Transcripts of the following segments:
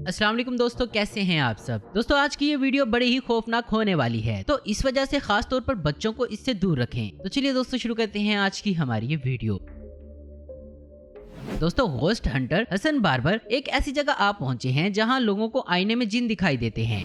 अस्सलाम वालेकुम दोस्तों, कैसे हैं आप सब। दोस्तों आज की ये वीडियो बड़ी ही खौफनाक होने वाली है, तो इस वजह से खास तौर पर बच्चों को इससे दूर रखें। तो चलिए दोस्तों शुरू करते हैं आज की हमारी ये वीडियो। दोस्तों घोस्ट हंटर हसन बार्बर एक ऐसी जगह आप पहुंचे हैं जहां लोगों को आईने में जिन दिखाई देते हैं।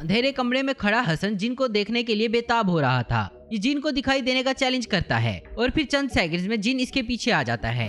अंधेरे कमरे में खड़ा हसन जिन को देखने के लिए बेताब हो रहा था। ये जिन को दिखाई देने का चैलेंज करता है और फिर चंद सेकंड्स में जिन इसके पीछे आ जाता है।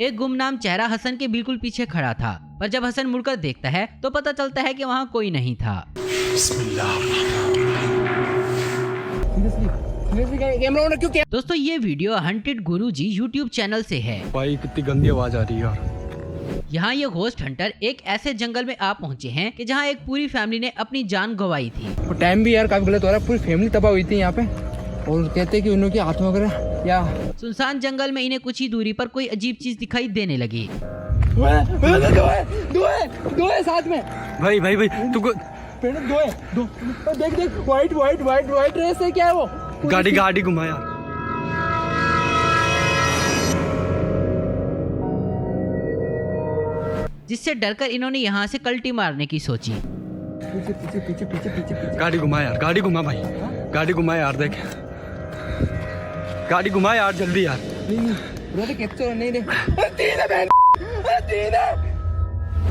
एक गुमनाम चेहरा हसन के बिल्कुल पीछे खड़ा था, पर जब हसन मुड़कर देखता है तो पता चलता है कि वहाँ कोई नहीं था। दोस्तों ये वीडियो हंटेड गुरुजी यूट्यूब चैनल से है। भाई कितनी गंदी आवाज आ रही है यार। यहाँ ये घोस्ट हंटर एक ऐसे जंगल में आप पहुँचे हैं कि जहाँ एक पूरी फैमिली ने अपनी जान गंवाई थी। और टाइम भी यार काफी गलत हो रहा है, पूरी फैमिली तबाह हुई थी यहाँ पे। और कहते हैं कि उन की आत्मा वगैरह या सुनसान जंगल में इन्हें कुछ ही दूरी पर कोई अजीब चीज दिखाई देने लगी। दो है साथ में। भाई तू दो देख वाइट रेस है। क्या है वो? गाड़ी घुमा यार। जिससे डरकर इन्होंने यहाँ से कल्टी मारने की सोची। पीछे गाड़ी घुमा यार, गाड़ी घुमा भाई, गाड़ी घुमा यार, देख गाड़ी घुमा यार जल्दी यार।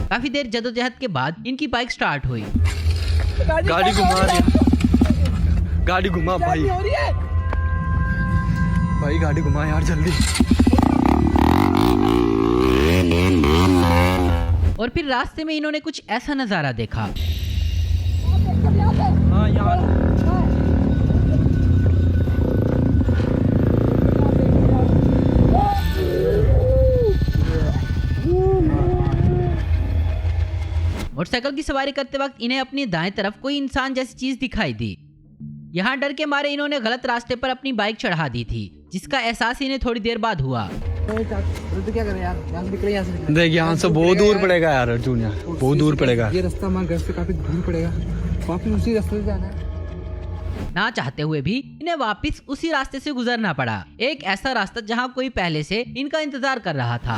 काफी देर जदोजहद के बाद इनकी बाइक स्टार्ट हुई। गाड़ी घुमा गाड़ी घुमा भाई गाड़ी घुमा यार जल्दी। और फिर रास्ते में इन्होंने कुछ ऐसा नजारा देखा। हाँ यार मोटरसाइकिल की सवारी करते वक्त इन्हें अपनी दाएं तरफ कोई इंसान जैसी चीज दिखाई दी। यहाँ डर के मारे इन्होंने गलत रास्ते पर अपनी बाइक चढ़ा दी थी, जिसका एहसास इन्हें थोड़ी देर बाद हुआ। क्या करें यार, देख यहाँ से बहुत दूर पड़ेगा यार अर्जुन, यार बहुत दूर पड़ेगा। ये रास्ता हमारे घर से काफी दूर पड़ेगा, वापिस उसी रास्ते से जाना है। ना चाहते हुए भी इन्हें वापस उसी रास्ते से गुजरना पड़ा। एक ऐसा रास्ता जहाँ कोई पहले से इनका इंतजार कर रहा था।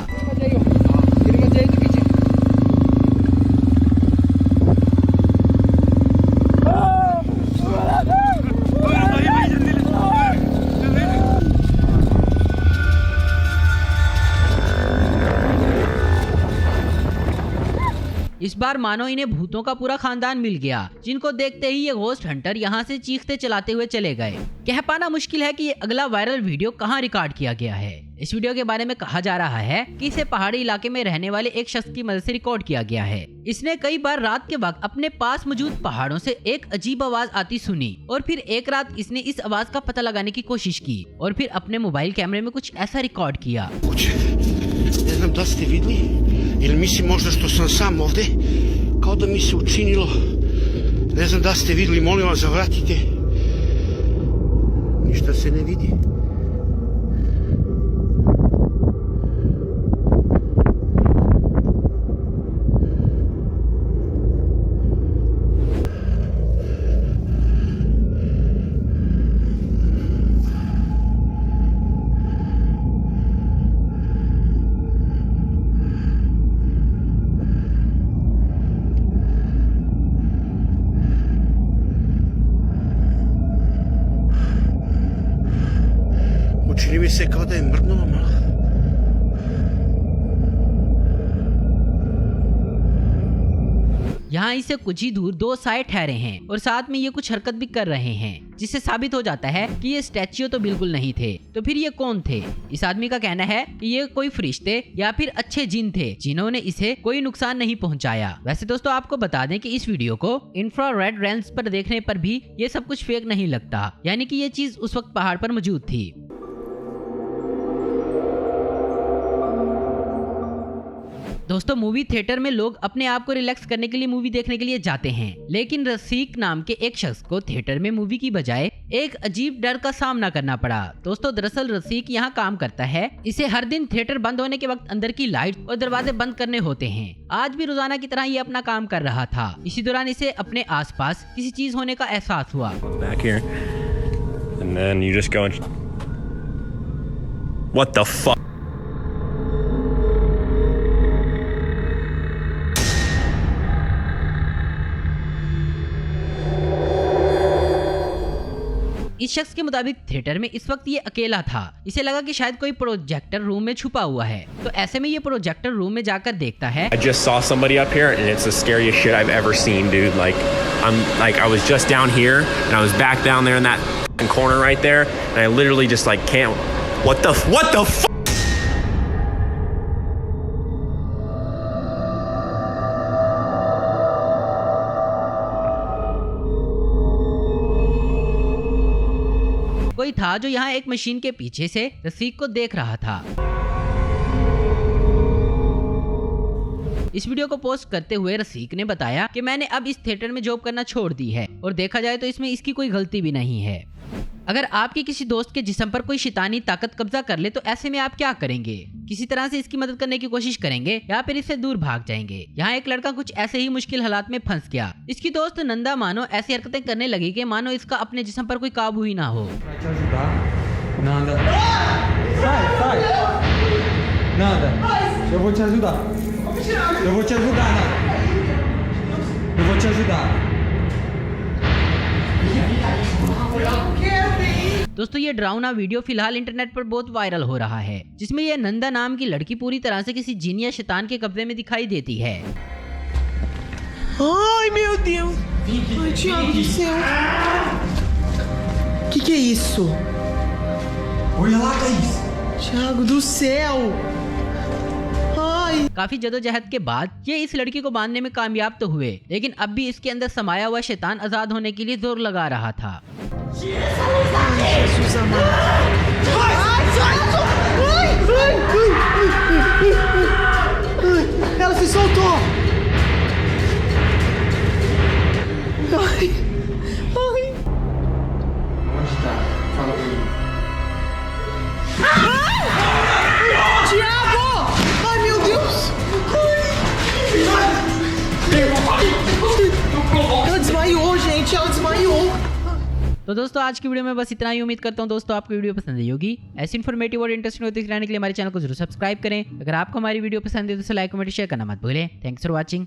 इस बार मानो इन्हें भूतों का पूरा खानदान मिल गया, जिनको देखते ही ये घोस्ट हंटर यहाँ से चीखते चलाते हुए चले गए। कह पाना मुश्किल है कि ये अगला वायरल वीडियो कहाँ रिकॉर्ड किया गया है। इस वीडियो के बारे में कहा जा रहा है कि इसे पहाड़ी इलाके में रहने वाले एक शख्स की मदद से रिकॉर्ड किया गया है। इसने कई बार रात के वक्त अपने पास मौजूद पहाड़ों से एक अजीब आवाज आती सुनी और फिर एक रात इसने इस आवाज का पता लगाने की कोशिश की और फिर अपने मोबाइल कैमरे में कुछ ऐसा रिकॉर्ड किया। Ne znam da ste vidli ili mislim možda što sam sam ovde, kao da mi se učinilo. Ne znam da ste vidli, molim vas zavratite. Ništa se ne vidi. Čini mi se kao da je mrknulo malo. यहाँ इसे कुछ ही दूर दो साए ठहरे हैं और साथ में ये कुछ हरकत भी कर रहे हैं, जिससे साबित हो जाता है कि ये स्टैच्यू तो बिल्कुल नहीं थे। तो फिर ये कौन थे? इस आदमी का कहना है कि ये कोई फरिश्ते या फिर अच्छे जिन थे, जिन्होंने इसे कोई नुकसान नहीं पहुंचाया। वैसे दोस्तों आपको बता दें कि इस वीडियो को इंफ्रारेड रेंज पर देखने पर भी ये सब कुछ फेक नहीं लगता, यानी कि ये चीज उस वक्त पहाड़ पर मौजूद थी। दोस्तों मूवी थिएटर में लोग अपने आप को रिलैक्स करने के लिए मूवी देखने के लिए जाते हैं, लेकिन रसीक नाम के एक शख्स को थिएटर में मूवी की बजाय एक अजीब डर का सामना करना पड़ा। दोस्तों दरअसल रसीक यहाँ काम करता है। इसे हर दिन थिएटर बंद होने के वक्त अंदर की लाइट और दरवाजे बंद करने होते हैं। आज भी रोजाना की तरह ये अपना काम कर रहा था। इसी दौरान इसे अपने आसपास किसी चीज होने का एहसास हुआ। What the fuck? इस शख्स के मुताबिक थिएटर में इस वक्त ये अकेला था। इसे लगा कि शायद कोई प्रोजेक्टर रूम में छुपा हुआ है, तो ऐसे में ये प्रोजेक्टर रूम में जाकर देखता है। I just saw somebody up here and it's the scariest shit I've ever seen, dude. I was just down here and I was back down there in that corner right there and I literally just can't. What the fuck? कोई था जो यहाँ एक machine के पीछे से रसीक को देख रहा था। इस वीडियो को पोस्ट करते हुए रसीक ने बताया कि मैंने अब इस थिएटर में जॉब करना छोड़ दी है और देखा जाए तो इसमें इसकी कोई गलती भी नहीं है। अगर आपके किसी दोस्त के जिस्म पर कोई शैतानी ताकत कब्जा कर ले तो ऐसे में आप क्या करेंगे? किसी तरह से इसकी मदद करने की कोशिश करेंगे या फिर इससे दूर भाग जाएंगे? यहाँ एक लड़का कुछ ऐसे ही मुश्किल हालात में फंस गया। इसकी दोस्त नंदा मानो ऐसी हरकतें करने लगी कि मानो इसका अपने जिस्म पर कोई काबू ही ना हो। दोस्तों ये डरावना वीडियो फिलहाल इंटरनेट पर बहुत वायरल हो रहा है, जिसमें यह नंदा नाम की लड़की पूरी तरह से किसी जिन या शैतान के कब्जे में दिखाई देती है। Ai, meu Deus! Ai, Thiago do céu! Que é isso? Olha lá, Thaís! Thiago do céu! Ai! काफी जदोजहद के बाद ये इस लड़की को बांधने में कामयाब तो हुए, लेकिन अब भी इसके अंदर समाया हुआ शैतान आजाद होने के लिए जोर लगा रहा था। Jesus amado! Ai, Thiago! Ai, ai, ai! Ela se soltou! Ai! Ai! Onde tá? Fala pra mim. Thiago! Ai, meu Deus! Ela desmaiou, gente! Ela desmaiou! तो दोस्तों आज की वीडियो में बस इतना ही। उम्मीद करता हूँ दोस्तों आपको वीडियो पसंद आई होगी। ऐसी इन्फॉर्मेटिव और इंटरेस्टिंग होती रहने के लिए हमारे चैनल को जरूर सब्सक्राइब करें। अगर आपको हमारी वीडियो पसंद है तो लाइक कमेंट शेयर करना मत भूलें। Thanks for watching.